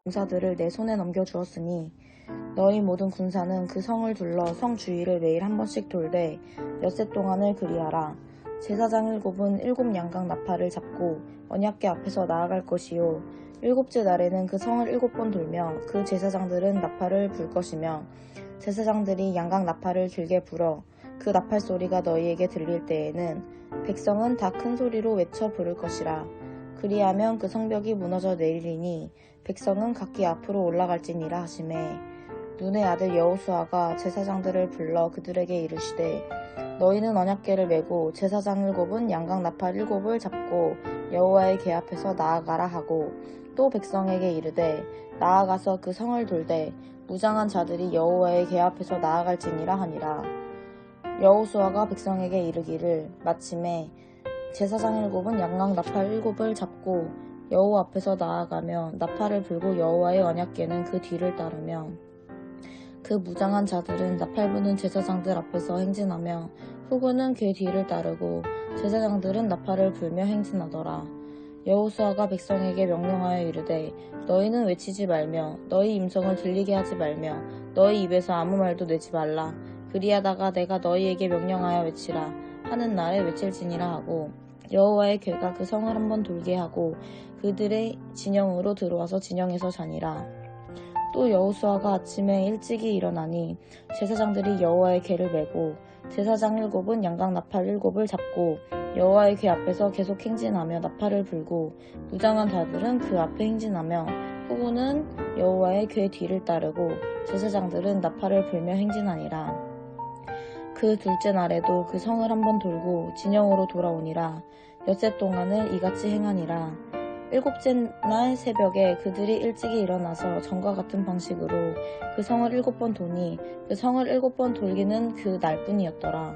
군사들을 내 손에 넘겨주었으니 너희 모든 군사는 그 성을 둘러 성 주위를 매일 한 번씩 돌되 엿새 동안을 그리하라. 제사장 7은 7 양각 나팔을 잡고 언약궤 앞에서 나아갈 것이요 7째 날에는 그 성을 7번 돌며 그 제사장들은 나팔을 불 것이며 제사장들이 양각 나팔을 길게 불어 그 나팔 소리가 너희에게 들릴 때에는 백성은 다 큰 소리로 외쳐 부를 것이라. 그리하면 그 성벽이 무너져 내리리니 백성은 각기 앞으로 올라갈지니라 하시매 눈의 아들 여호수아가 제사장들을 불러 그들에게 이르시되 너희는 언약궤를 메고 제사장 7은 양각 나팔 7을 잡고 여호와의 궤 앞에서 나아가라 하고 또 백성에게 이르되 나아가서 그 성을 돌되 무장한 자들이 여호와의 궤 앞에서 나아갈지니라 하니라. 여호수아가 백성에게 이르기를 마침에 제사장 7은 양각 나팔 7을 잡고 여호와 앞에서 나아가며 나팔을 불고 여호와의 언약궤는 그 뒤를 따르며 그 무장한 자들은 나팔 부는 제사장들 앞에서 행진하며 후군은 궤 뒤를 따르고 제사장들은 나팔을 불며 행진하더라. 여호수아가 백성에게 명령하여 이르되 너희는 외치지 말며 너희 임성을 들리게 하지 말며 너희 입에서 아무 말도 내지 말라. 그리하다가 내가 너희에게 명령하여 외치라 하는 날에 외칠지니라 하고 여호와의 궤가 그 성을 한번 돌게 하고 그들의 진영으로 들어와서 진영에서 자니라. 또 여호수아가 아침에 일찍이 일어나니 제사장들이 여호와의 궤를 메고 제사장 7은 양각 나팔 7을 잡고 여호와의 궤 앞에서 계속 행진하며 나팔을 불고 무장한 자들은 그 앞에 행진하며 후군은 여호와의 궤 뒤를 따르고 제사장들은 나팔을 불며 행진하니라. 그 둘째 날에도 그 성을 한번 돌고 진영으로 돌아오니라. 엿새 동안을 이같이 행하니라. 7째 날 새벽에 그들이 일찍이 일어나서 전과 같은 방식으로 그 성을 7번 도니 그 성을 7번 돌기는 그 날뿐이었더라.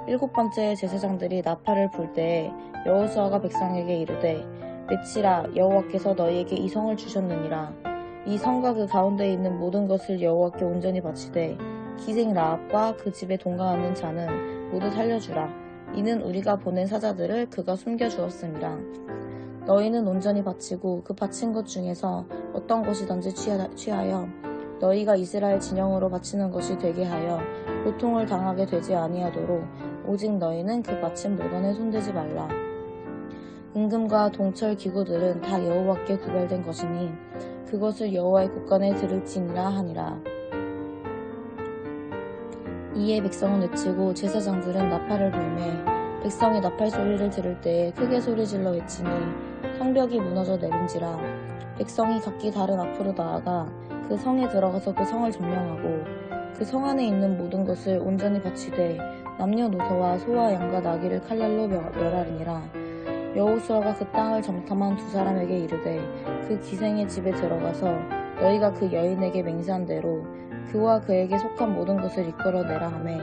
7번째 제사장들이 나팔을 불 때에 여호수아가 백성에게 이르되 외치라 여호와께서 너희에게 이 성을 주셨느니라. 이 성과 그 가운데에 있는 모든 것을 여호와께 온전히 바치되 기생 라합과 그 집에 동거하는 자는 모두 살려주라. 이는 우리가 보낸 사자들을 그가 숨겨주었음이라. 너희는 온전히 바치고 그 바친 것 중에서 어떤 것이든지 취하여 너희가 이스라엘 진영으로 바치는 것이 되게 하여 고통을 당하게 되지 아니하도록 오직 너희는 그 바친 물건에 손대지 말라. 은금과 동철 기구들은 다 여호와께 구별된 것이니 그것을 여호와의 곳간에 들을지니라 하니라. 이에 백성은 외치고 제사장들은 나팔을 불매 백성이 나팔 소리를 들을 때에 크게 소리질러 외치니 성벽이 무너져 내린지라. 백성이 각기 다른 앞으로 나아가 그 성에 들어가서 그 성을 점령하고 그 성 안에 있는 모든 것을 온전히 바치되 남녀노소와 소와 양과 나귀를 칼날로 멸하리니라. 여호수아가 그 땅을 정탐한 두 사람에게 이르되 그 기생의 집에 들어가서 너희가 그 여인에게 맹세한 대로 그와 그에게 속한 모든 것을 이끌어내라 하매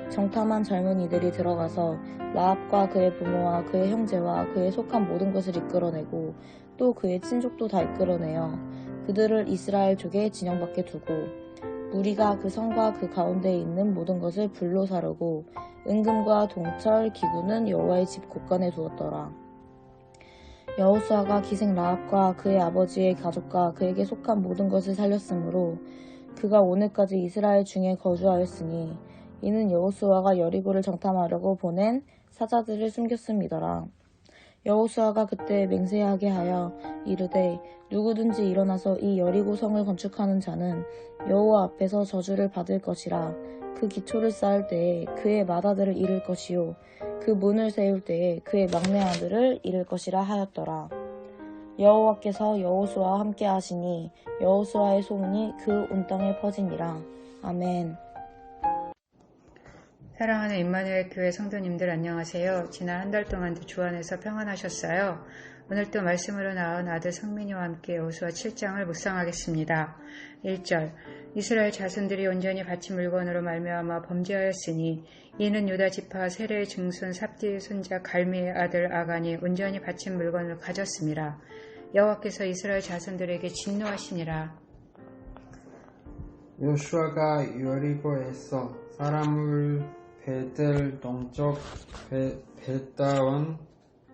정탐한 젊은이들이 들어가서 라합과 그의 부모와 그의 형제와 그에 속한 모든 것을 이끌어내고 또 그의 친족도 다 이끌어내어 그들을 이스라엘 족의 진영 밖에 두고 무리가 그 성과 그 가운데에 있는 모든 것을 불로 사르고 은금과 동철 기구는 여호와의 집 곳간에 두었더라. 여호수아가 기생 라합과 그의 아버지의 가족과 그에게 속한 모든 것을 살렸으므로 그가 오늘까지 이스라엘 중에 거주하였으니 이는 여호수아가 여리고를 정탐하려고 보낸 사자들을 숨겼음이더라. 여호수아가 그때 맹세하게 하여 이르되 누구든지 일어나서 이 여리고 성을 건축하는 자는 여호와 앞에서 저주를 받을 것이라. 그 기초를 쌓을 때에 그의 맏아들을 잃을 것이요 그 문을 세울 때에 그의 막내 아들을 잃을 것이라 하였더라. 여호와께서 여호수아와 함께 하시니 여호수아의 소문이 그 온 땅에 퍼지니라. 아멘. 사랑하는 임마누엘 교회 성도님들 안녕하세요. 지난 한 달 동안도 주 안에서 평안하셨어요? 오늘 또 말씀으로 나온 아들 성민이와 함께 여호수아 7장을 묵상하겠습니다. 1절 이스라엘 자손들이 온전히 바친 물건으로 말미암아 범죄하였으니 이는 유다 지파 세레의 증손 삽디의 손자 갈미의 아들 아간이 온전히 바친 물건을 가졌습니다. 여호와께서 이스라엘 자손들에게 진노하시니라. 요슈아가 여리고에서 사람을 베들 동쪽 베다원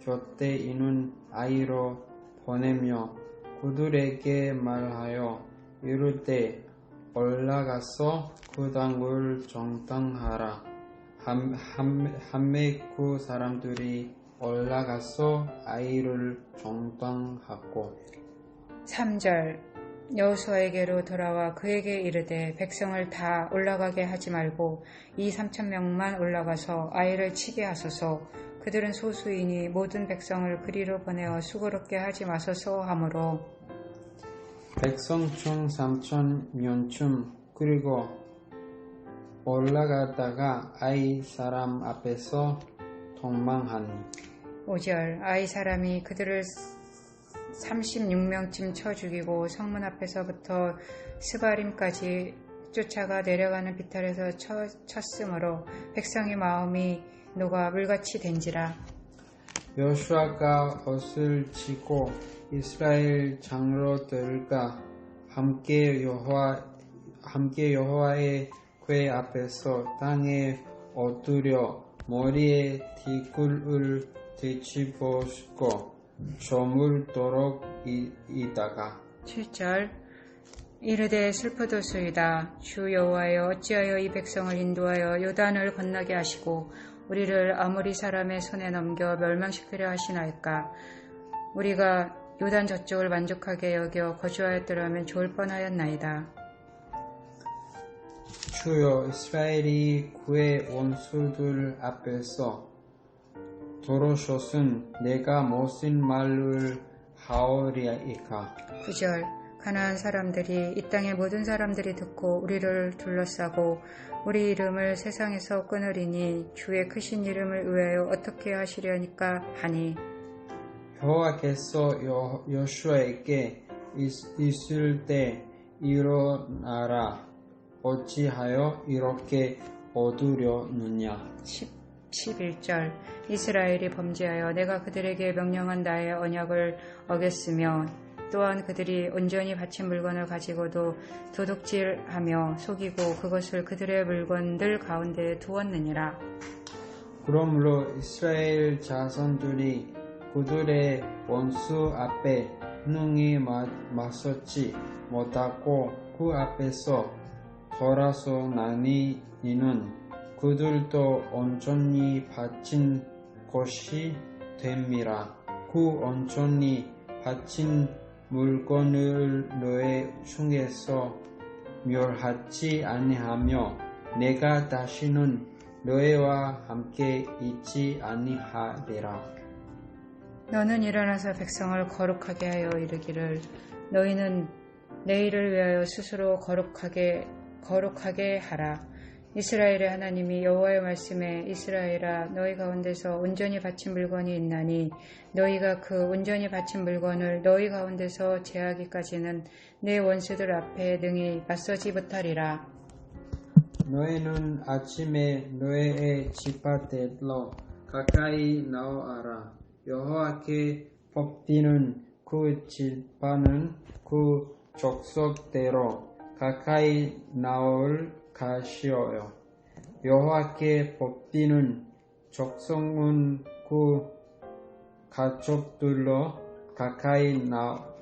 곁에 있는 아이로 보내며 그들에게 말하여 이르되 올라가서 그 땅을 정탐하라. 함에 그 사람들이 올라가서 아이를 정탐하고 3절 여호수아에게로 돌아와 그에게 이르되 백성을 다 올라가게 하지 말고 2,3,000명만 올라가서 아이를 치게 하소서. 그들은 소수이니 모든 백성을 그리로 보내어 수고롭게 하지 마소서 하므로 백성 중 3,000명쯤 그리고 올라가다가 아이 사람 앞에서 도망하니 5절 아이 사람이 그들을 36명쯤 쳐 죽이고 성문 앞에서부터 스바림까지 쫓아가 내려가는 비탈에서 쳤으므로 백성의 마음이 녹아 물같이 된지라. 여호수아가 옷을 지고 이스라엘 장로들과 함께 여호와의 궤 앞에서 땅에 엎드려 머리에 티끌을 뒤집어쓰고 저물도록 이다가 7절 이르되 슬프도소이다. 주 여호와여 어찌하여 이 백성을 인도하여 요단을 건너게 하시고 우리를 아모리 사람의 손에 넘겨 멸망시키려 하시나이까. 우리가 요단 저쪽을 만족하게 여겨 거주하였더라면 좋을 뻔하였나이다. 주여 이스라엘이 그의 원수들 앞에서 돌아섰은 내가 무슨 말을 하오리이까. 9절 가나안 사람들이 이 땅의 모든 사람들이 듣고 우리를 둘러싸고 우리 이름을 세상에서 끊으리니 주의 크신 이름을 위하여 어떻게 하시려니까 하니 여호와께서 여호수아에게 있을 때 일어나라. 어찌하여 이렇게 어두려느냐. 11절 이스라엘이 범죄하여 내가 그들에게 명령한 나의 언약을 어겼으며 또한 그들이 온전히 바친 물건을 가지고도 도둑질하며 속이고 그것을 그들의 물건들 가운데 두었느니라. 그러므로 이스라엘 자손들이 그들의 원수 앞에 능히 맞서지 못하고 그 앞에서 돌아서 나니 이는 그들도 온전히 바친 것이 됨이라. 그 온전히 바친 물건을 너희 중에서 멸하지 아니하며 내가 다시는 너희와 함께 있지 아니하리라. 너는 일어나서 백성을 거룩하게 하여 이르기를 너희는 내일을 위하여 스스로 거룩하게 하라. 이스라엘의 하나님이 여호와의 말씀에 이스라엘아 너희 가운데서 온전히 바친 물건이 있나니 너희가 그 온전히 바친 물건을 너희 가운데서 제하기까지는 내 원수들 앞에 능히 맞서지 못하리라. 너희는 아침에 너희의 집밭에로 가까이 나오아라. 여호와께 뽑히는 그 집안은 그 족속대로 가까이 나올 가시오요. 여호와께 뽑히는 족속은 그 가족들로 가까이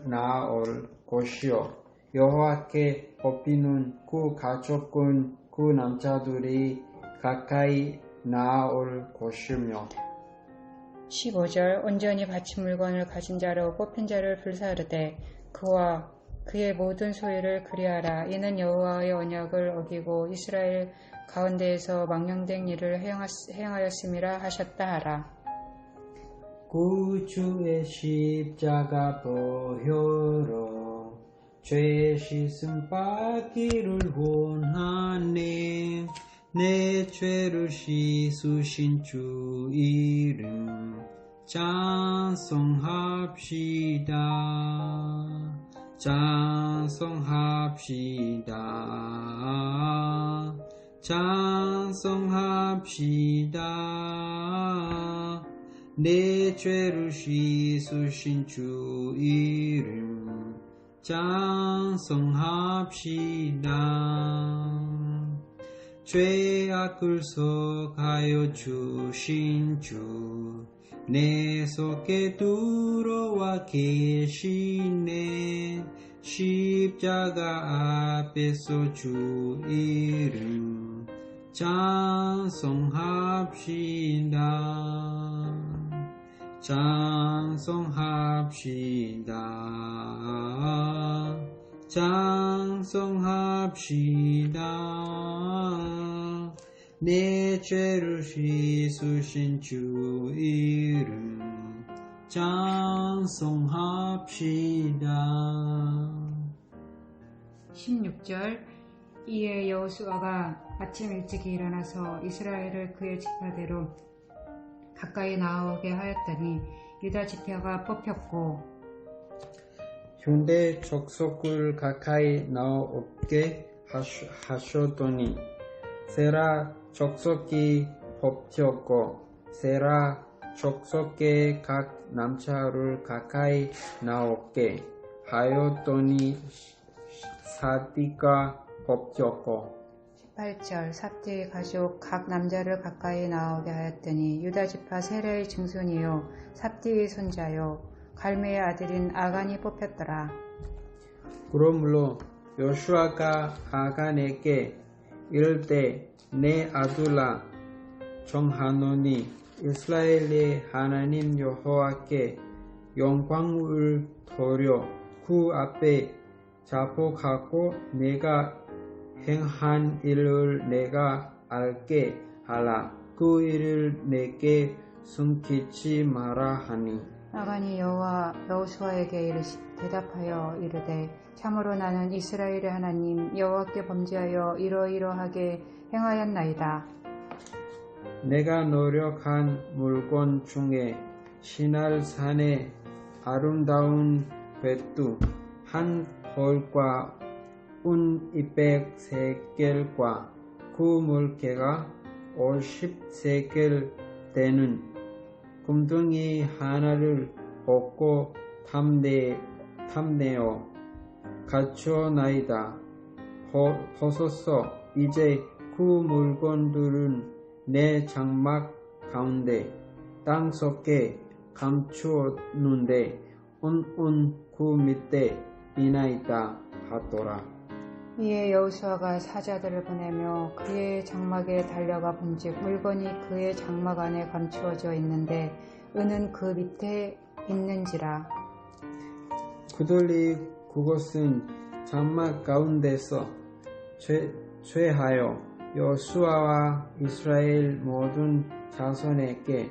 나올 것이요. 여호와께 뽑히는 그 가족은 그 남자들이 가까이 나올 것이며 15절 온전히 바친 물건을 가진 자로 뽑힌 자를 불사르되 그와 그의 모든 소유를 그리하라. 이는 여호와의 언약을 어기고 이스라엘 가운데에서 망령된 일을 행하였음이라 하셨다 하라. 구주의 십자가 보혈로 죄 씻음 받기를 원하네. 내 죄를 씻으신 주 이름 찬송합시다. 찬송합시다. 찬송합시다. 내 죄를 씻으신 주 이름 찬송합시다. 죄악을 속하여 주신 주, 내 속에 들어와 계시네. 십자가 앞에서 주 이름 찬송합시다. 찬송합시다. 찬송합시다. 내 죄를 씻으신 주 이름 찬송합시다. 16절 이에 여호수아가 아침 일찍이 일어나서 이스라엘을 그의 지파대로 가까이 나오게 하였더니 유다 지파가 뽑혔고 현대 족속을 가까이 나오게 하셨더니 세라 족속이 뽑혔고 세라 족속의 각 남자를 가까이 나오게 하였더니 사디가 뽑혔고 18절 삽디의 가족 각 남자를 가까이 나오게 하였더니 유다 지파 세레의 증손이요 삽디의 손자요 갈매의 아들인 아간이 뽑혔더라. 그러므로 여호수아가 아간에게 이를 때 내 아들아 정하노니 이스라엘의 하나님 여호와께 영광을 돌려 그 앞에 자복하고 내가 행한 일을 내가 알게 하라. 그 일을 내게 숨기지 마라 하니 아간이 여호수아에게 대답하여 이르되 참으로 나는 이스라엘의 하나님 여호와께 범죄하여 이러이러하게 행하였나이다. 내가 노력한 물건 중에 시날산의 아름다운 배두 한 벌과 운 200세겔과 그 물개가 50세겔 되는 금둥이 하나를 얻고 탐내어 갖추어나이다. 보소서 이제 그 물건들은 내 장막 가운데 땅속에 감추었는데 온 그 밑에 있나이다 하더라. 이에 여호수아가 사자들을 보내며 그의 장막에 달려가 본즉 물건이 그의 장막 안에 감추어져 있는데 은은 그 밑에 있는지라. 그들이 그것은 장막 가운데서 죄하여 여호수아와 이스라엘 모든 자손에게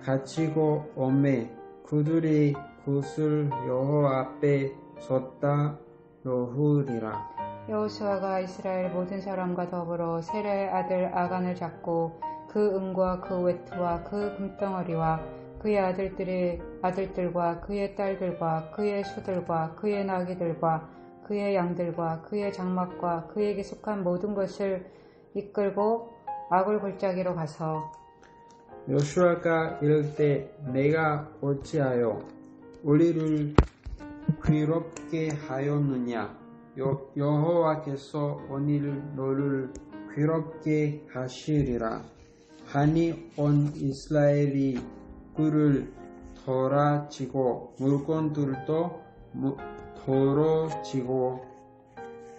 갇히고 오매 그들이 그것을 여호와 앞에 쏟다 놓으리라. 여호수아가 이스라엘 모든 사람과 더불어 세레의 아들 아간을 잡고 그 은과 그 외투와 그 금덩어리와 그의 아들들과 그의 딸들과 그의 수들과 그의 나귀들과 그의 양들과 그의 장막과 그에게 속한 모든 것을 이끌고 아굴 골짜기로 가서 여호수아가 이를 때 내가 어찌하여 우리를 괴롭게 하였느냐? 여호와께서 오늘 너를 괴롭게 하시리라. 하니 온 이스라엘이 그를 돌아치고 물건들도 더러지고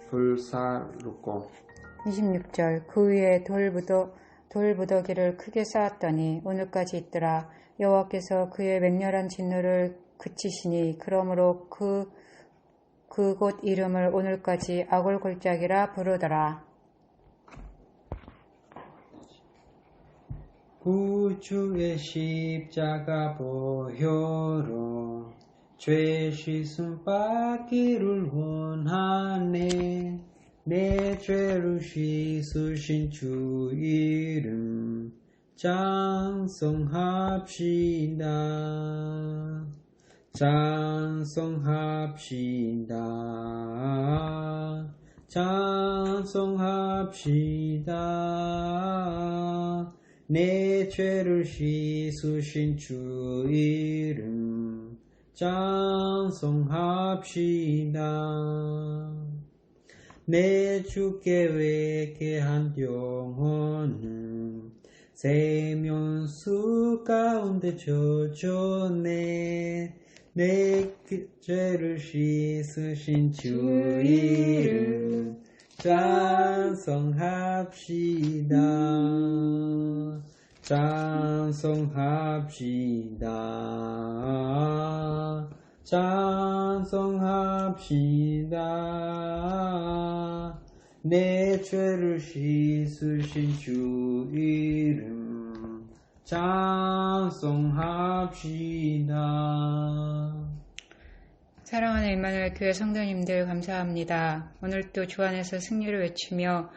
불사르고 26절 그 위에 돌무더기를 크게 쌓았더니 오늘까지 있더라. 여호와께서 그의 맹렬한 진노를 그치시니 그러므로 그곳 이름을 오늘까지 아골 골짜기라 부르더라. 구주의 십자가 보혈로 죄 씻음 받기를 원하네. 내 죄를 씻으신 주 이름 찬송합시다. 찬송합시다. 찬송합시다. 내 죄를 씻으신 주 이름 찬송합시다. 내 주께 회개한 영혼은 세면수 가운데 젖어내 내 죄를 씻으신 주 이름 찬송합시다. 찬송합시다. 찬송합시다. 내 죄를 씻으신 주 이름 찬송합시다. 사랑하는 임마누엘 교회 성도님들 감사합니다. 오늘도 주 안에서 승리를 외치며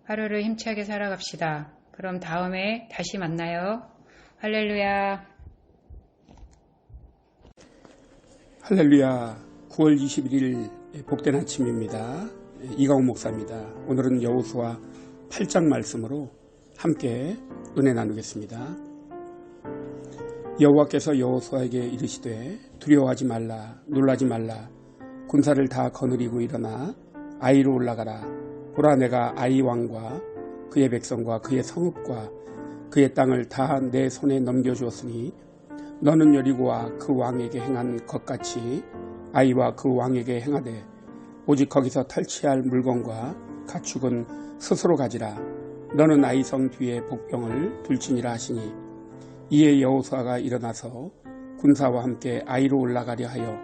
하루를 힘차게 살아갑시다. 그럼 다음에 다시 만나요. 할렐루야. 할렐루야. 9월 21일 복된 아침입니다. 이가훈 목사입니다. 오늘은 여호수아 8장 말씀으로 함께 은혜 나누겠습니다. 여호와께서 여호수아에게 이르시되 두려워하지 말라, 놀라지 말라. 군사를 다 거느리고 일어나 아이로 올라가라. 보라, 내가 아이 왕과 그의 백성과 그의 성읍과 그의 땅을 다 내 손에 넘겨주었으니 너는 여리고와 그 왕에게 행한 것 같이 아이와 그 왕에게 행하되 오직 거기서 탈취할 물건과 가축은 스스로 가지라. 너는 아이성 뒤에 복병을 둘지니라 하시니 이에 여호수아가 일어나서 군사와 함께 아이로 올라가려 하여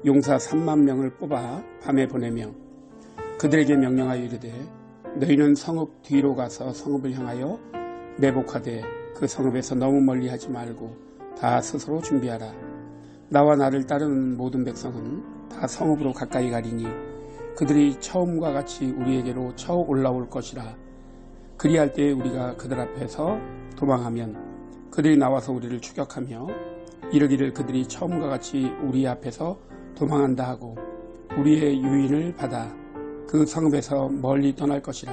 용사 3만 명을 뽑아 밤에 보내며 그들에게 명령하여 이르되 너희는 성읍 뒤로 가서 성읍을 향하여 매복하되 그 성읍에서 너무 멀리 하지 말고 다 스스로 준비하라. 나와 나를 따르는 모든 백성은 다 성읍으로 가까이 가리니 그들이 처음과 같이 우리에게로 쳐 올라올 것이라. 그리할 때에 우리가 그들 앞에서 도망하면 그들이 나와서 우리를 추격하며 이르기를 그들이 처음과 같이 우리 앞에서 도망한다 하고 우리의 유인을 받아 그 성읍에서 멀리 떠날 것이라.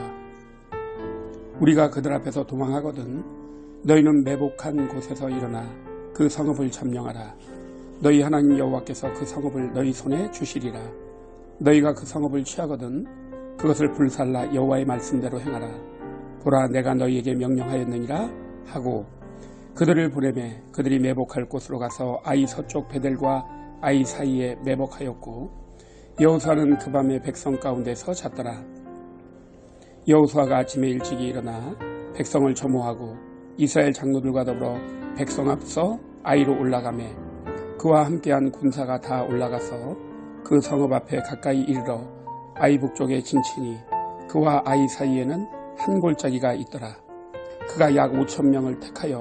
우리가 그들 앞에서 도망하거든 너희는 매복한 곳에서 일어나 그 성읍을 점령하라. 너희 하나님 여호와께서 그 성읍을 너희 손에 주시리라. 너희가 그 성읍을 취하거든 그것을 불살라 여호와의 말씀대로 행하라. 보라, 내가 너희에게 명령하였느니라 하고 그들을 보내매 그들이 매복할 곳으로 가서 아이 서쪽 베델과 아이 사이에 매복하였고 여호수아는 그 밤에 백성 가운데서 잤더라. 여호수아가 아침에 일찍이 일어나 백성을 점호하고 이스라엘 장로들과 더불어 백성 앞서 아이로 올라가매 그와 함께한 군사가 다 올라가서 그 성읍 앞에 가까이 이르러 아이 북쪽에 진치니 그와 아이 사이에는 한 골짜기가 있더라. 그가 약 5,000명을 택하여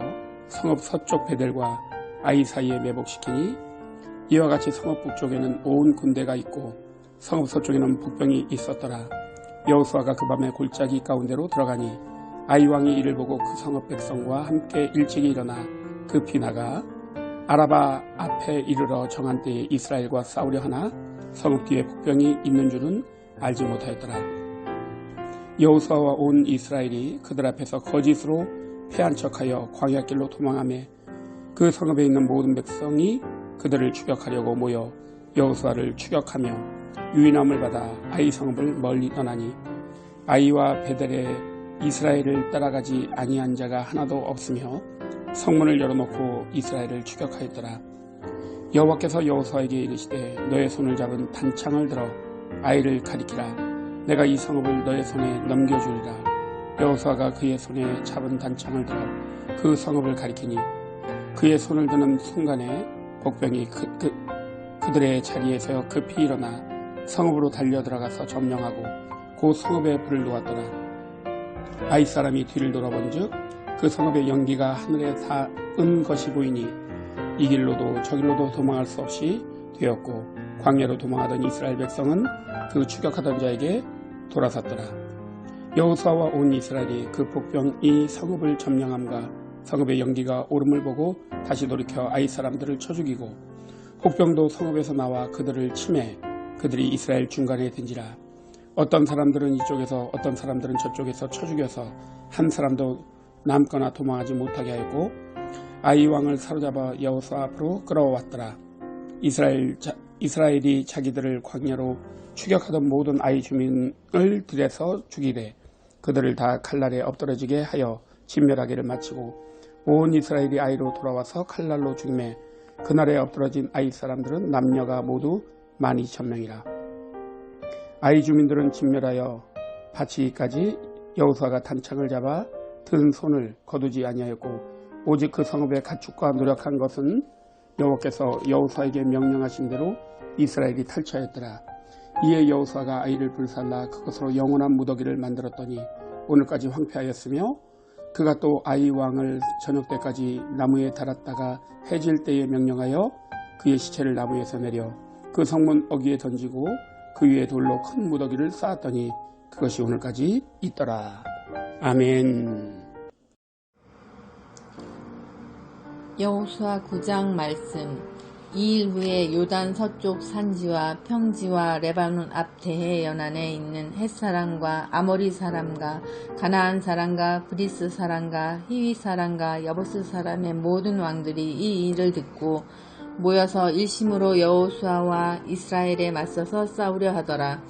성읍 서쪽 베델과 아이 사이에 매복시키니 이와 같이 성읍 북쪽에는 온 군대가 있고 성읍 서쪽에는 복병이 있었더라. 여호수아가 그 밤에 골짜기 가운데로 들어가니 아이 왕이 이를 보고 그 성읍 백성과 함께 일찍이 일어나 급히 나가 아라바 앞에 이르러 정한 때에 이스라엘과 싸우려 하나 성읍 뒤에 복병이 있는 줄은 알지 못하였더라. 여호수아와 온 이스라엘이 그들 앞에서 거짓으로 패한 척하여 광야길로 도망하며 그 성읍에 있는 모든 백성이 그들을 추격하려고 모여 여호수아를 추격하며 유인함을 받아 아이 성읍을 멀리 떠나니 아이와 베델에 이스라엘을 따라가지 아니한 자가 하나도 없으며 성문을 열어놓고 이스라엘을 추격하였더라. 여호와께서 여호수아에게 이르시되 너의 손을 잡은 단창을 들어 아이를 가리키라. 내가 이 성읍을 너의 손에 넘겨주리라. 여호수아가 그의 손에 잡은 단창을 들어 그 성읍을 가리키니 그의 손을 드는 순간에 복병이 그들의 자리에서 급히 일어나 성읍으로 달려들어가서 점령하고 그 성읍에 불을 놓았더라. 아이 사람이 뒤를 돌아본즉 그 성읍의 연기가 하늘에 닿은 것이 보이니 이 길로도 저 길로도 도망할 수 없이 되었고 광야로 도망하던 이스라엘 백성은 그 추격하던 자에게 돌아섰더라. 여호수아와 온 이스라엘이 그 복병이 성읍을 점령함과 성읍의 연기가 오름을 보고 다시 돌이켜 아이 사람들을 쳐 죽이고 복병도 성읍에서 나와 그들을 치매 그들이 이스라엘 중간에 든지라. 어떤 사람들은 이쪽에서 어떤 사람들은 저쪽에서 쳐 죽여서 한 사람도 남거나 도망하지 못하게 하였고 아이 왕을 사로잡아 여호수아 앞으로 끌어왔더라. 이스라엘이 자기들을 광야로 추격하던 모든 아이 주민을 들여서 죽이되 그들을 다 칼날에 엎드러지게 하여 진멸하기를 마치고 온 이스라엘이 아이로 돌아와서 칼날로 죽임에 그날에 엎드러진 아이 사람들은 남녀가 모두 12,000명이라. 아이 주민들은 진멸하여 바치기까지 여호수아가 단창을 잡아 든 손을 거두지 아니하였고 오직 그 성읍의 가축과 노력한 것은 여호와께서 여호수아에게 명령하신 대로 이스라엘이 탈취하였더라. 이에 여호수아가 아이를 불살라 그것으로 영원한 무더기를 만들었더니 오늘까지 황폐하였으며 그가 또 아이 왕을 저녁 때까지 나무에 달았다가 해질 때에 명령하여 그의 시체를 나무에서 내려 그 성문 어귀에 던지고 그 위에 돌로 큰 무더기를 쌓았더니 그것이 오늘까지 있더라. 아멘. 여호수아 9장 말씀. 2일 후에 요단 서쪽 산지와 평지와 레바논 앞 대해 연안에 있는 헷사람과 아모리 사람과 가나안 사람과 브리스 사람과 히위 사람과 여부스 사람의 모든 왕들이 이 일을 듣고 모여서 일심으로 여호수아와 이스라엘에 맞서서 싸우려 하더라.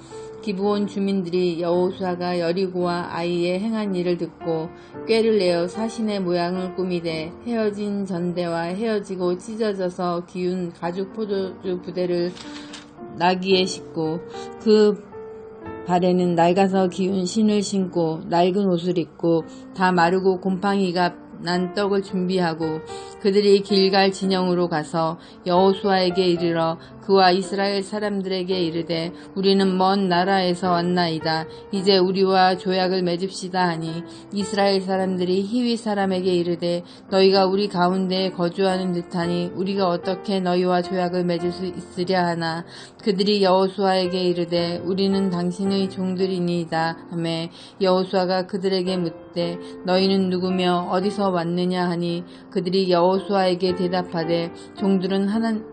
기브온 주민들이 여호수아가 여리고와 아이에 행한 일을 듣고 꾀를 내어 사신의 모양을 꾸미되 헤어진 전대와 헤어지고 찢어져서 기운 가죽 포도주 부대를 나귀에 싣고 그 발에는 낡아서 기운 신을 신고 낡은 옷을 입고 다 마르고 곰팡이가 난 떡을 준비하고 그들이 길갈 진영으로 가서 여호수아에게 이르러 그와 이스라엘 사람들에게 이르되 우리는 먼 나라에서 왔나이다. 이제 우리와 조약을 맺읍시다 하니 이스라엘 사람들이 히위 사람에게 이르되 너희가 우리 가운데에 거주하는 듯하니 우리가 어떻게 너희와 조약을 맺을 수 있으랴 하나 그들이 여호수아에게 이르되 우리는 당신의 종들이니이다 하매 여호수아가 그들에게 묻되 너희는 누구며 어디서 왔느냐 하니 그들이 여호수아에게 대답하되 종들은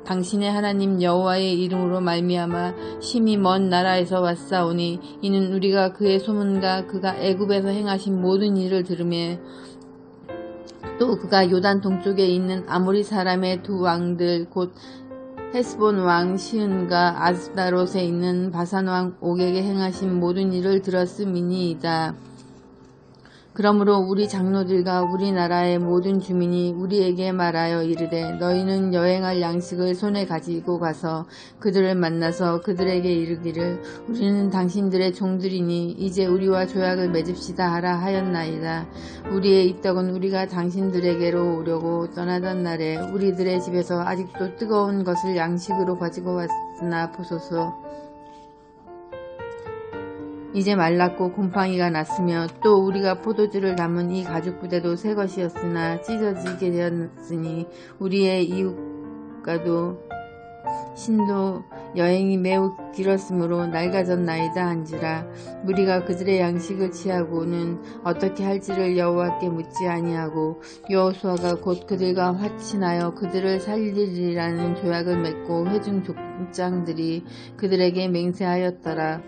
당신의 하나님 여호와의 이름으로 말미암아 심히 먼 나라에서 왔사오니 이는 우리가 그의 소문과 그가 애굽에서 행하신 모든 일을 들으며 또 그가 요단 동쪽에 있는 아모리 사람의 두 왕들 곧 헤스본 왕 시은과 아스다롯에 있는 바산 왕 옥에게 행하신 모든 일을 들었음이니이다. 그러므로 우리 장로들과 우리나라의 모든 주민이 우리에게 말하여 이르되 너희는 여행할 양식을 손에 가지고 가서 그들을 만나서 그들에게 이르기를 우리는 당신들의 종들이니 이제 우리와 조약을 맺읍시다 하라 하였나이다. 우리의 이 떡은 우리가 당신들에게로 오려고 떠나던 날에 우리들의 집에서 아직도 뜨거운 것을 양식으로 가지고 왔으나 보소서. 이제 말랐고 곰팡이가 났으며 또 우리가 포도주를 담은 이 가죽 부대도 새 것이었으나 찢어지게 되었으니 우리의 이웃과도 신도 여행이 매우 길었으므로 낡아졌나이다 한지라. 우리가 그들의 양식을 취하고는 어떻게 할지를 여호와께 묻지 아니하고 여호수아가 곧 그들과 화친하여 그들을 살리리라는 조약을 맺고 회중 족장들이 그들에게 맹세하였더라.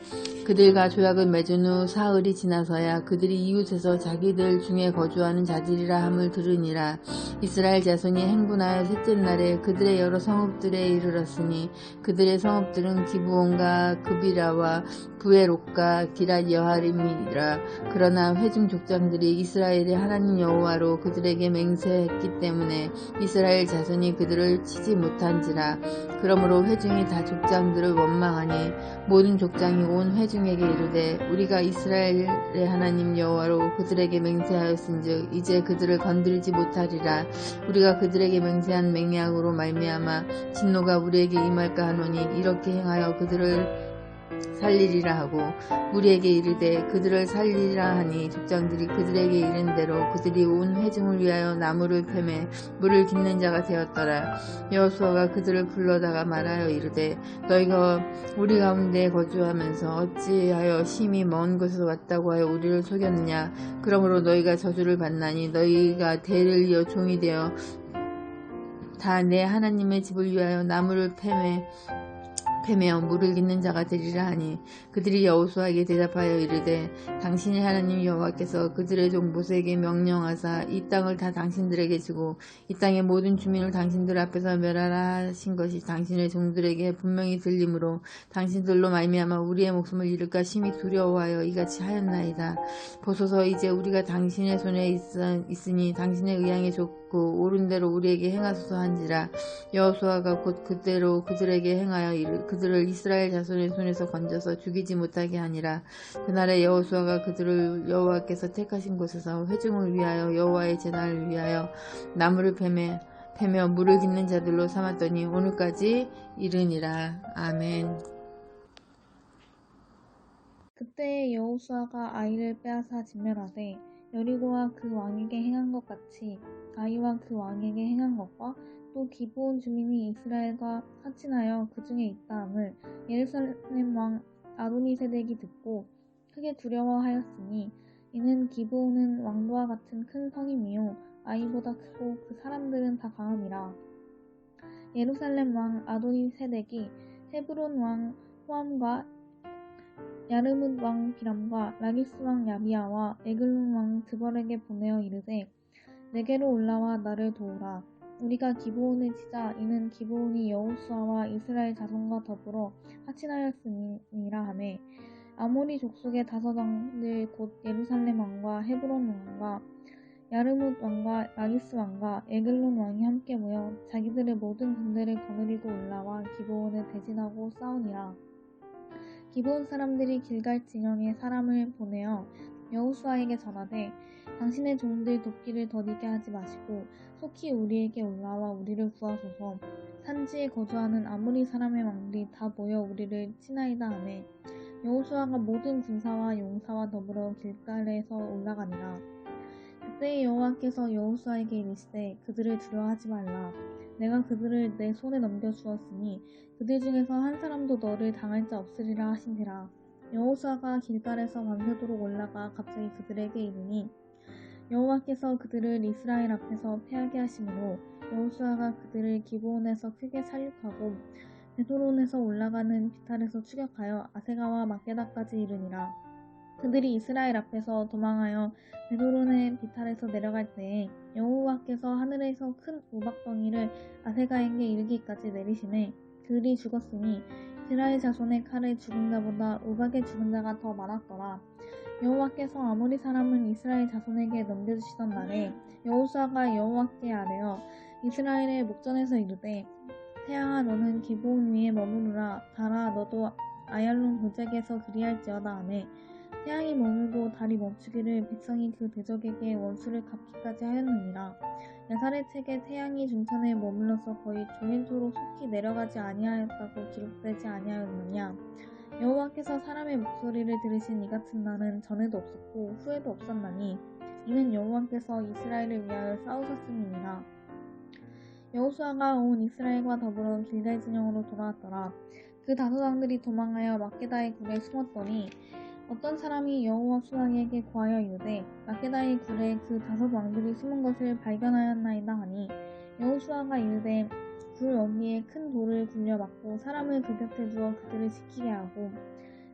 그들과 조약을 맺은 후 사흘이 지나서야 그들이 이웃에서 자기들 중에 거주하는 자들이라 함을 들으니라. 이스라엘 자손이 행군하여 셋째 날에 그들의 여러 성읍들에 이르렀으니 그들의 성읍들은 기브온과 그비라와 부에롯과 기랏 여하림이라. 그러나 회중 족장들이 이스라엘의 하나님 여호와로 그들에게 맹세했기 때문에 이스라엘 자손이 그들을 치지 못한지라. 그러므로 회중이 다 족장들을 원망하니 모든 족장이 온 회중에게 이르되 우리가 이스라엘의 하나님 여호와로 그들에게 맹세하였은즉 이제 그들을 건들지 못하리라. 우리가 그들에게 맹세한 맹약으로 말미암아 진노가 우리에게 임할까 하노니 이렇게 행하여 그들을 살리리라 하고 우리에게 이르되 그들을 살리리라 하니 족장들이 그들에게 이른 대로 그들이 온 회중을 위하여 나무를 패매 물을 깃는 자가 되었더라. 여호수아가 그들을 불러다가 말하여 이르되 너희가 우리 가운데 거주하면서 어찌하여 심히 먼 곳에서 왔다고 하여 우리를 속였느냐. 그러므로 너희가 저주를 받나니 너희가 대를 이어 종이 되어 다 내 하나님의 집을 위하여 나무를 패매 패며 물을 깃는 자가 되리라 하니 그들이 여호수아에게 대답하여 이르되 당신의 하나님 여호와께서 그들의 종 모세에게 명령하사 이 땅을 다 당신들에게 주고 이 땅의 모든 주민을 당신들 앞에서 멸하라 하신 것이 당신의 종들에게 분명히 들리므로 당신들로 말미암아 우리의 목숨을 잃을까 심히 두려워하여 이같이 하였나이다. 보소서 이제 우리가 당신의 손에 있으니 당신의 의향에 좋고 옳은 대로 우리에게 행하소서 한지라. 여호수아가 곧 그대로 그들에게 행하여 그들을 이스라엘 자손의 손에서 건져서 죽이지 못하게 하니라. 그날에 여호수아가 그들을 여호와께서 택하신 곳에서 회중을 위하여 여호와의 제단을 위하여 나무를 패며 물을 깃는 자들로 삼았더니 오늘까지 이르니라. 아멘. 그때 여호수아가 아이를 빼앗아 진멸하되 여리고와 그 왕에게 행한 것 같이 아이와 그 왕에게 행한 것과 또 기브온 주민이 이스라엘과 합친하여 그 중에 있다함을 예루살렘 왕 아도니세덱이 듣고 크게 두려워하였으니 이는 기브온은 왕도와 같은 큰 성임이요 아이보다 크고 그 사람들은 다 강함이라. 예루살렘 왕 아도니세덱이 헤브론 왕 호암과 야르뭇 왕 비람과 라기스 왕 야비야와 에글론 왕 드벌에게 보내어 이르되 내게로 올라와 나를 도우라. 우리가 기브온을 치자 이는 기브온이 여호수아와 이스라엘 자손과 더불어 하친하였음이라 하매 아모리 족속의 5왕들 곧 예루살렘 왕과 헤브론 왕과 야르뭇 왕과 라기스 왕과 에글론 왕이 함께 모여 자기들의 모든 군대를 거느리고 올라와 기브온을 대진하고 싸우니라. 기브온 사람들이 길갈 진영에 사람을 보내어 여호수아에게 전하되 당신의 종들 돕기를 더디게 하지 마시고 속히 우리에게 올라와 우리를 구하소서. 산지에 거주하는 아모리 사람의 왕들이 다 모여 우리를 치나이다 하매 여호수아가 모든 군사와 용사와 더불어 길갈에서 올라가니라. 그때 여호와께서 여호수아에게 이르시되 그들을 두려워하지 말라. 내가 그들을 내 손에 넘겨주었으니 그들 중에서 한 사람도 너를 당할 자 없으리라 하신지라. 여호수아가 길갈에서 밤새도록 올라가 갑자기 그들에게 이르니 여호와께서 그들을 이스라엘 앞에서 패하게 하심으로 여호수아가 그들을 기브온에서 크게 살육하고 베도론에서 올라가는 비탈에서 추격하여 아세가와 막게다까지 이르니라. 그들이 이스라엘 앞에서 도망하여 베도론의 비탈에서 내려갈 때에 여호와께서 하늘에서 큰 우박덩이를 아세가에게 이르기까지 내리시매 그들이 죽었으니 이스라엘 자손의 칼에 죽은 자보다 우박에 죽은 자가 더 많았더라. 여호와께서 아모리 사람을 이스라엘 자손에게 넘겨주시던 날에 여호수아가 여호와께 아뢰어 이스라엘의 목전에서 이르되 태양아 너는 기브온 위에 머무르라. 달아 너도 아얄론 골짜기에서 그리할지어다 하매 태양이 머물고 달이 멈추기를 백성이 그 대적에게 원수를 갚기까지 하였느니라. 야살의 책에 태양이 중천에 머물러서 거의 종일토록 속히 내려가지 아니하였다고 기록되지 아니하였느냐. 여호와께서 사람의 목소리를 들으신 이 같은 날은 전에도 없었고 후에도 없었나니 이는 여호와께서 이스라엘을 위하여 싸우셨음이니라. 여호수아가 온 이스라엘과 더불어 길갈 진영으로 돌아왔더라. 그 5왕들이 도망하여 막게다의 굴에 숨었더니 어떤 사람이 여호수아에게 구하여 이르되 막게다의 굴에 그 5왕들이 숨은 것을 발견하였나이다 하니 여호수아가 이르되 굴 어귀에 큰 돌을 굴려 막고 사람을 그 곁에 두어 그들을 지키게 하고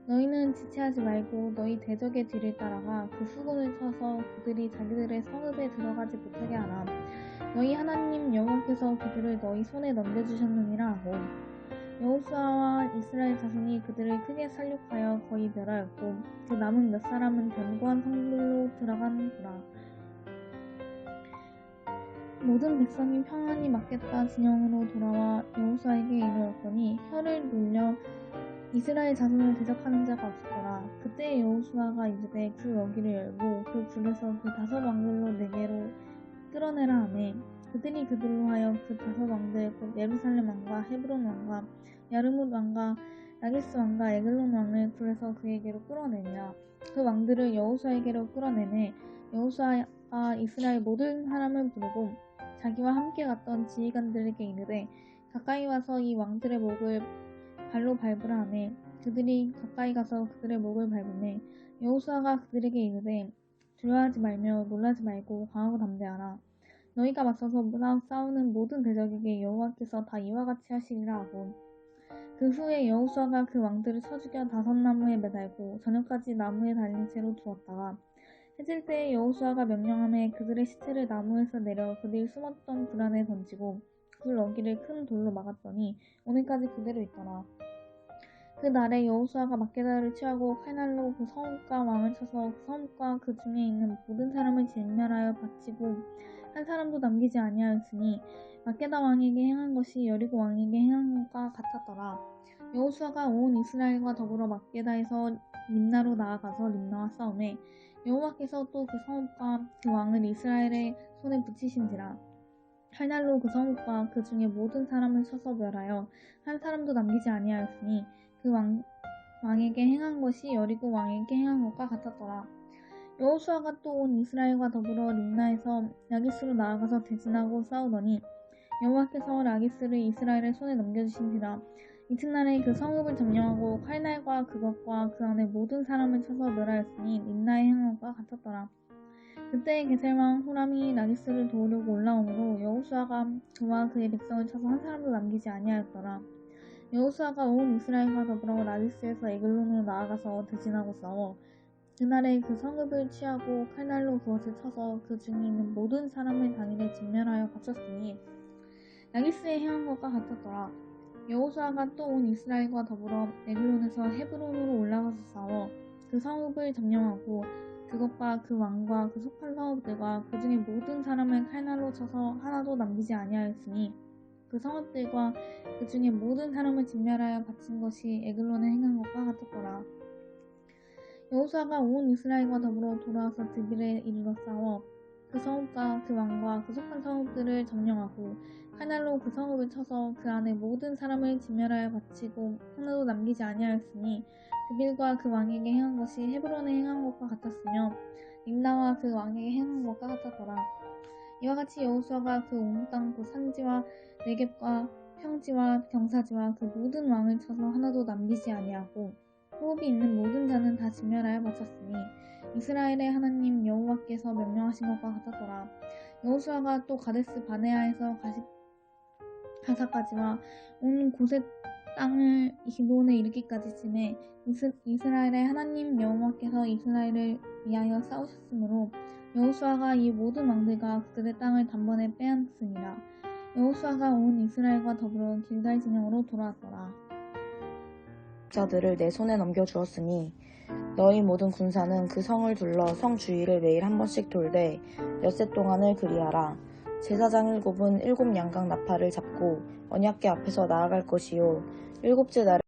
너희는 지체하지 말고 너희 대적의 뒤를 따라가 그 수군을 쳐서 그들이 자기들의 성읍에 들어가지 못하게 하라. 너희 하나님 여호와께서 그들을 너희 손에 넘겨주셨느니라 하고 여호수아와 이스라엘 자손이 그들을 크게 살육하여 거의 멸하였고 그 남은 몇 사람은 견고한 성들로 들어간구나. 모든 백성이 평안히 막겠다 진영으로 돌아와 여호수아에게 이르렀더니 혀를 놀려 이스라엘 자손을 대적하는 자가 없었더라. 그때 여호수아가 이르되 그 어귀를 열고 그 굴에서 그 5왕들로 내게로 끌어내라 하매 그들이 그들로 하여 그 5왕들 곧 예루살렘 왕과 헤브론 왕과 야르뭇 왕과 라기스 왕과 에글론 왕을 굴에서 그에게로 끌어내니라. 그 왕들을 여호수아에게로 끌어내매 여호수아가 이스라엘 모든 사람을 부르고 자기와 함께 갔던 지휘관들에게 이르되 가까이 와서 이 왕들의 목을 발로 밟으라 하매 그들이 가까이 가서 그들의 목을 밟으매 여호수아가 그들에게 이르되 두려워하지 말며 놀라지 말고 강하고 담대하라. 너희가 맞서서 싸우는 모든 대적에게 여호와께서 다 이와 같이 하시리라 하고 그 후에 여호수아가 그 왕들을 쳐 죽여 다섯 나무에 매달고 저녁까지 나무에 달린 채로 두었다가 해질 때에 여호수아가 명령하며 그들의 시체를 나무에서 내려 그들이 숨었던 굴 안에 던지고 굴 너기를 큰 돌로 막았더니 오늘까지 그대로 있더라. 그 날에 여호수아가 막게다를 취하고 칼날로 그 성읍과 왕을 쳐서 그 성읍과 그 중에 있는 모든 사람을 진멸하여 바치고 한 사람도 남기지 아니하였으니 막게다 왕에게 행한 것이 여리고 왕에게 행한 것과 같았더라. 여호수아가 온 이스라엘과 더불어 막게다에서 림나로 나아가서 림나와 싸우매 여호와께서 또 그 성읍과 그 왕을 이스라엘의 손에 붙이신지라. 칼날로 그 성읍과 그 중에 모든 사람을 쳐서 멸하여 한 사람도 남기지 아니하였으니 그 왕에게 행한 것이 여리고 왕에게 행한 것과 같았더라. 여호수아가 또 온 이스라엘과 더불어 림나에서 라기스로 나아가서 대진하고 싸우더니 여호와께서 라기스를 이스라엘의 손에 넘겨주신지라. 이튿날에 그 성읍을 점령하고 칼날과 그것과 그 안에 모든 사람을 쳐서 멸하였으니 림나의 행한 것과 같았더라. 그때 게셀왕 호람이 라기스를 도우려고 올라오므로 여호수아가 그와 그의 백성을 쳐서 한 사람도 남기지 아니하였더라. 여호수아가 온 이스라엘과 더불어 라기스에서 에글론으로 나아가서 대진하고 싸워 그날에 그 성읍을 취하고 칼날로 그것을 쳐서 그 중에 있는 모든 사람을 당일에 진멸하여 바쳤으니 라기스의 행한 것과 같았더라. 여호수아가 또 온 이스라엘과 더불어 에글론에서 헤브론으로 올라가서 싸워 그 성읍을 점령하고 그것과 그 왕과 그 속한 성읍들과 그 중에 모든 사람을 칼날로 쳐서 하나도 남기지 아니하였으니 그 성읍들과 그 중에 모든 사람을 진멸하여 바친 것이 에글론에 행한 것과 같았더라. 여호수아가 온 이스라엘과 더불어 돌아와서 드빌에 이르러 싸워 그 성읍과 그 왕과 그 속한 성읍들을 점령하고 칼날로 그 성읍을 쳐서 그 안에 모든 사람을 진멸하여 바치고 하나도 남기지 아니하였으니 드빌과 그 왕에게 행한 것이 헤브론에 행한 것과 같았으며 림나와 그 왕에게 행한 것과 같았더라. 이와 같이 여호수아가 그 온 땅 그 산지와 네겝과 평지와 경사지와 그 모든 왕을 쳐서 하나도 남기지 아니하고 호흡이 있는 모든 자는 다 진멸하여 바쳤으니 이스라엘의 하나님 여호와께서 명령하신 것과 같았더라. 여호수아가 또 가데스 바네아에서 가사까지와 온 고셋 땅을 기브온에 이르기까지 치매 이스라엘의 하나님 여호와께서 이스라엘을 위하여 싸우셨으므로 여호수아가 이 모든 왕들과 그들의 땅을 단번에 빼앗으니라. 여호수아가 온 이스라엘과 더불어 길갈 진영으로 돌아왔더라. 자들을 내 손에 넘겨주었으니 너희 모든 군사는 그 성을 둘러 성 주위를 매일 한 번씩 돌되 엿새 동안을 그리하라. 제사장 7은 7 양각 나팔을 잡고 언약궤 앞에서 나아갈 것이요 일곱째 날에